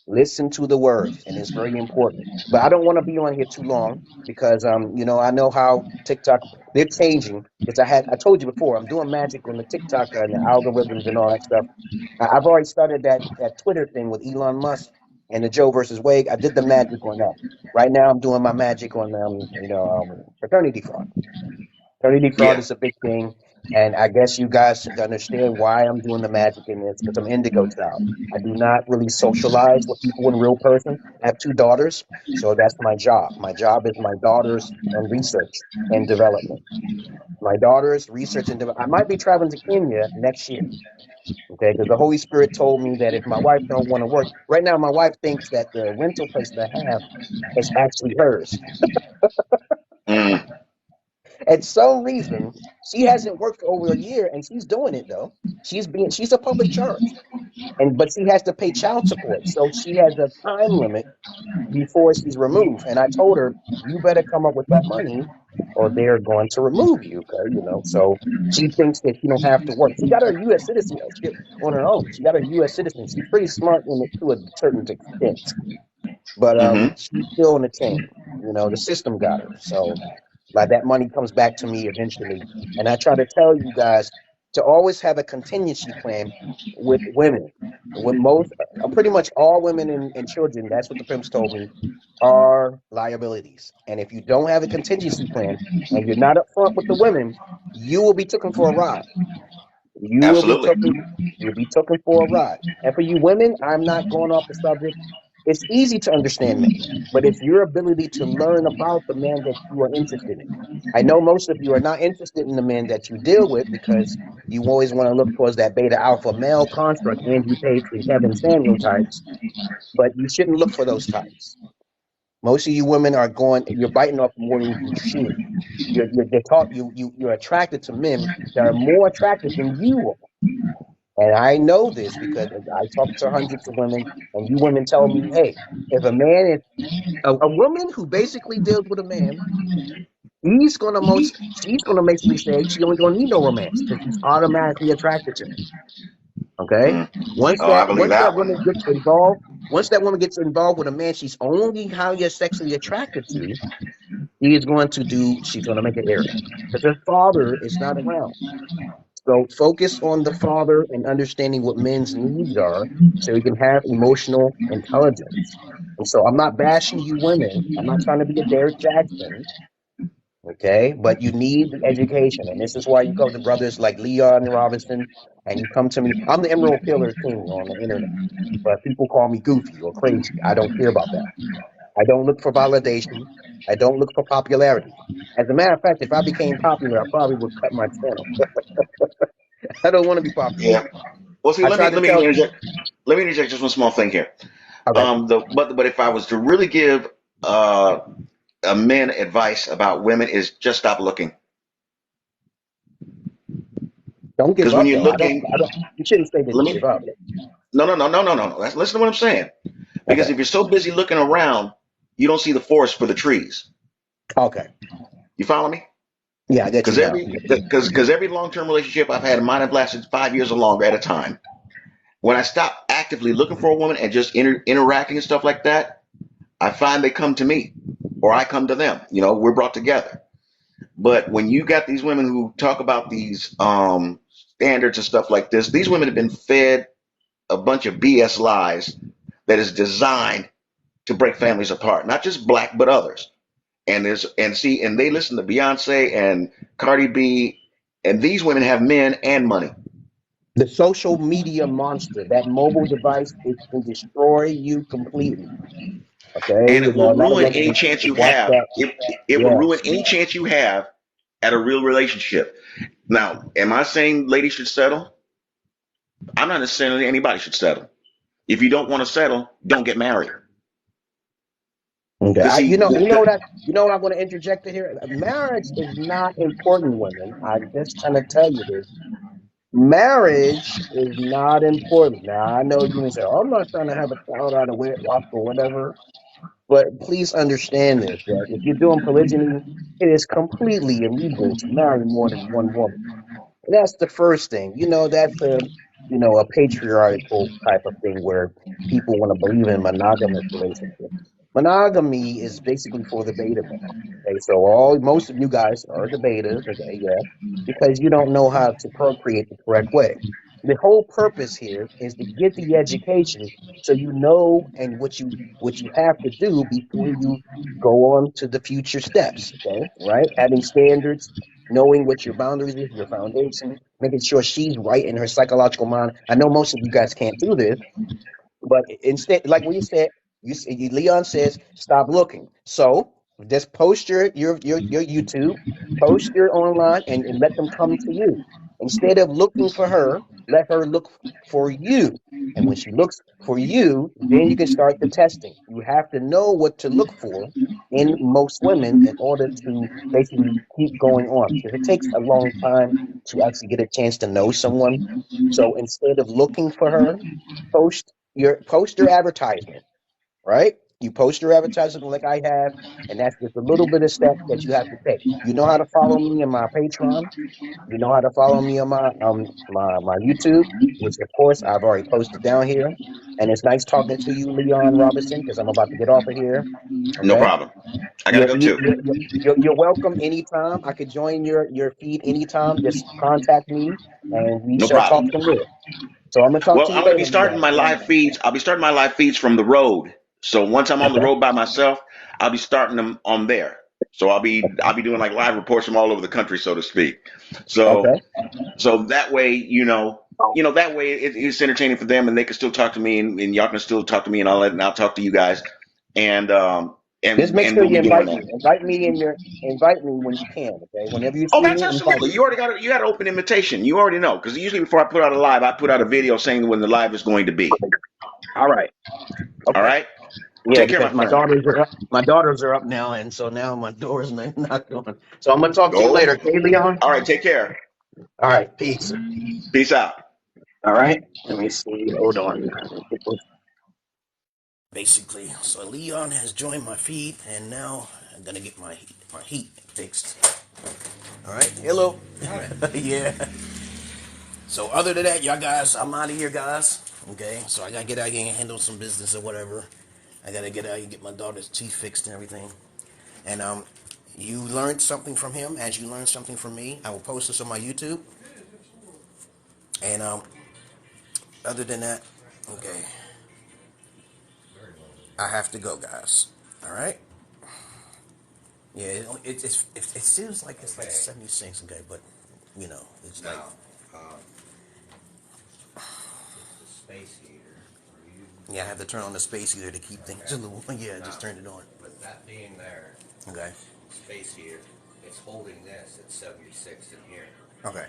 Listen to the words, and it's very important. But I don't want to be on here too long because I know how TikTok they're changing. Because I told you before, I'm doing magic on the TikTok and the algorithms and all that stuff. I've already started that Twitter thing with Elon Musk and the Joe versus Wade. I did the magic on that. Right now, I'm doing my magic on fraternity fraud. Fraternity fraud Yeah. is a big thing, and I guess you guys understand why I'm doing the magic in this because I'm indigo child. I do not really socialize with people in real person. I have two daughters, so that's my job. My job is my daughters and research and development. My daughters, research and development. I might be traveling to Kenya next year. Okay, because the Holy Spirit told me that if my wife don't want to work right now, my wife thinks that the rental place that I have is actually hers. Mm, At some reason, she hasn't worked for over a year, and she's doing it though. She's a public charge, but she has to pay child support, so she has a time limit before she's removed. And I told her, you better come up with that money, or they're going to remove you. Okay, So she thinks that she don't have to work. She got her U.S. citizenship on her own. She got her U.S. citizen. She's pretty smart to a certain extent, but mm-hmm. she's still in the chain. The system got her. So like that money comes back to me eventually. And I try to tell you guys to always have a contingency plan with women. With pretty much all women and children, that's what the pimps told me, are liabilities. And if you don't have a contingency plan and you're not upfront with the women, you will be taken for a ride. You will be Absolutely. taken. You'll be taken for a ride. And for you women, I'm not going off the subject. It's easy to understand men, but it's your ability to learn about the man that you are interested in. I know most of you are not interested in the men that you deal with because you always want to look towards that beta alpha male construct, Andrew Tate and Kevin Samuel types, but you shouldn't look for those types. Most of you women are you're biting off more than you can chew. You're attracted to men that are more attractive than you are. And I know this because I talk to hundreds of women, and you women tell me, hey, if a man is a woman who basically deals with a man, she's gonna basically say she only gonna need no romance because she's automatically attracted to him. Okay. Mm. Oh, I believe Once that that woman one. gets involved, once that woman gets involved with a man she's only highly sexually attracted to, she's gonna make an error because her father is not around. So focus on the father and understanding what men's needs are so he can have emotional intelligence. And so I'm not bashing you women. I'm not trying to be a Derek Jackson, okay? But you need the education. And this is why you come to brothers like Leon Robinson and you come to me. I'm the Emerald Pillar King on the internet, but people call me goofy or crazy. I don't care about that. I don't look for validation. I don't look for popularity. As a matter of fact, if I became popular, I probably would cut my channel. I don't want to be popular. Yeah. Well, see, I let try me to let me tell you. interject. Let me interject just one small thing here. Okay, But if I was to really give a men advice about women, is just stop looking. don't give Because when up you're though. looking, I don't. You shouldn't say that let you me give up. no. Listen to what I'm saying. Because Okay, if you're so busy looking around, you don't see the forest for the trees. okay. You follow me? Yeah, I get you Because now. every long term relationship I've had, mine have lasted 5 years or longer at a time. When I stop actively looking for a woman and just interacting and stuff like that, I find they come to me or I come to them. We're brought together. But when you got these women who talk about these standards and stuff like this, these women have been fed a bunch of BS lies that is designed to break families apart, not just black but others. And they listen to Beyonce and Cardi B, and these women have men and money. The social media monster, that mobile device, it can destroy you completely. Okay, And you it know, will a lot of ruin women any chance you watch have. that. It will ruin Yes. any chance you have at a real relationship. Now, am I saying ladies should settle? I'm not necessarily anybody should settle. If you don't want to settle, don't get married. Okay. Because see, You know what I want to interject here. Marriage is not important, women. I'm just trying to tell you this. Marriage is not important. Now I know you may say, "Oh, I'm not trying to have a child out of wedlock or whatever," but please understand this: that if you're doing polygyny, it is completely illegal to marry more than one woman. That's the first thing. You know, that's a patriarchal type of thing where people want to believe in monogamous relationships. Monogamy is basically for the beta male. Okay, so most of you guys are the betas, okay, yeah, because you don't know how to procreate the correct way. The whole purpose here is to get the education so you know and what you have to do before you go on to the future steps. Okay, right? Having standards, knowing what your boundaries is, your foundation, making sure she's right in her psychological mind. I know most of you guys can't do this, but instead, like what you said, Leon says, stop looking. So just post your YouTube, post your online, and let them come to you. Instead of looking for her, let her look for you. And when she looks for you, then you can start the testing. You have to know what to look for in most women in order to basically keep going on. Because it takes a long time to actually get a chance to know someone. So instead of looking for her, post your advertisement, right? You post your advertisement like I have, and that's just a little bit of steps that you have to take. You know how to follow me in my Patreon. You know how to follow me on my YouTube, which of course I've already posted down here. And it's nice talking to you, Leon Robinson, because I'm about to get off of here. no Okay, problem. I gotta you're go you, too. you're welcome anytime. I could join your feed anytime. Just contact me, and we No shall talk problem. from there. So I'm gonna talk Well, to you I'm gonna be later, starting Leon. my Okay. live feeds. I'll be starting my live feeds from the road. So once I'm on the Okay. road by myself, I'll be starting them on there. So I'll be doing like live reports from all over the country, so to speak. So Okay. so that way, that way it's entertaining for them, and they can still talk to me, and y'all can still talk to me, and I'll talk to you guys, and Just and make and sure we'll you be doing invite that. me. Invite me when you can. Okay. Whenever you Oh, see that's me, invite absolutely. me. You got an open invitation. You already know because usually before I put out a live, I put out a video saying when the live is going to be. All right. All Okay. right. Yeah, Take care, my because my friend. daughters are up. My daughters are up now, and so now my door's not going. So I'm gonna talk to you Go. later. Okay, Leon. All right. Take care. All right. Peace. Peace out. All right. Let me see. Hold on. Basically, so Leon has joined my feed, and now I'm gonna get my heat fixed. All right. Hello. All right. Yeah. So other than that, y'all guys, I'm out of here, guys. Okay. So I gotta get out here and handle some business or whatever. I gotta get out here and get my daughter's teeth fixed and everything. And you learned something from him as you learned something from me. I will post this on my YouTube. And other than that, okay, I have to go, guys. All right. Yeah, it seems like it's like 76, okay, but it's like yeah, I have to turn on the space heater to keep things in the yeah, just turn it on. Okay. Okay.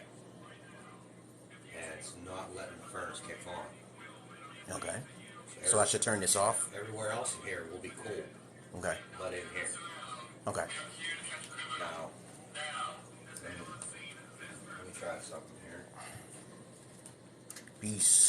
Okay. So I should turn this off. Okay. Okay. Peace.